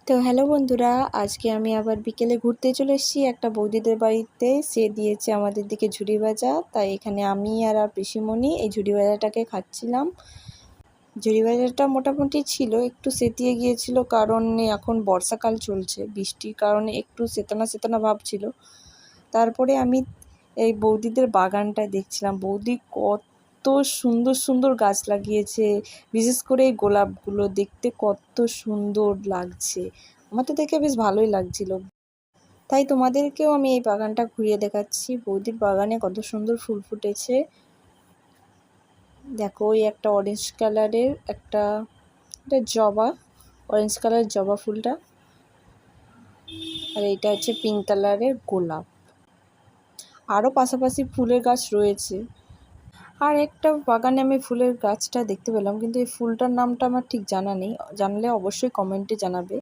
তো হ্যালো বন্ধুরা, আজকে আমি আবার বিকেলে ঘুরতে চলে এসেছি একটা বৌদিদের বাড়িতে। সে দিয়েছে আমাদের দিকে ঝুড়ি ভাজা, তাই এখানে আমি আর পিসিমণি এই ঝুড়ি ভাজাটাকে খাচ্ছিলাম। ঝুড়ি ভাজাটা মোটামুটি ছিল, একটু সেতিয়ে গিয়েছিল কারণ এখন বর্ষাকাল চলছে, বৃষ্টির কারণে একটু সেতনা সেতনা ভাব ছিল। তারপরে আমি এই বৌদিদের বাগানটা দেখছিলাম। বৌদি কত সুন্দর সুন্দর গাছ লাগিয়েছে, বিশেষ করে এই গোলাপগুলো দেখতে কত সুন্দর লাগছে। আমার তো দেখে বেশ ভালোই লাগছিল, তাই তোমাদেরকেও আমি এই বাগানটা ঘুরিয়ে দেখাচ্ছি। বৌদির বাগানে কত সুন্দর ফুল ফুটেছে দেখো। ওই একটা অরেঞ্জ কালারের একটা জবা, অরেঞ্জ কালারের জবা ফুলটা, আর এটা হচ্ছে পিঙ্ক কালারের গোলাপ। আরও পাশাপাশি ফুলের গাছ রয়েছে। আর একটা বাগানে আমি ফুলের গাছটা দেখতে পেলাম, কিন্তু এই ফুলটার নামটা আমার ঠিক জানা নেই, জানলে অবশ্যই কমেন্টে জানাবে।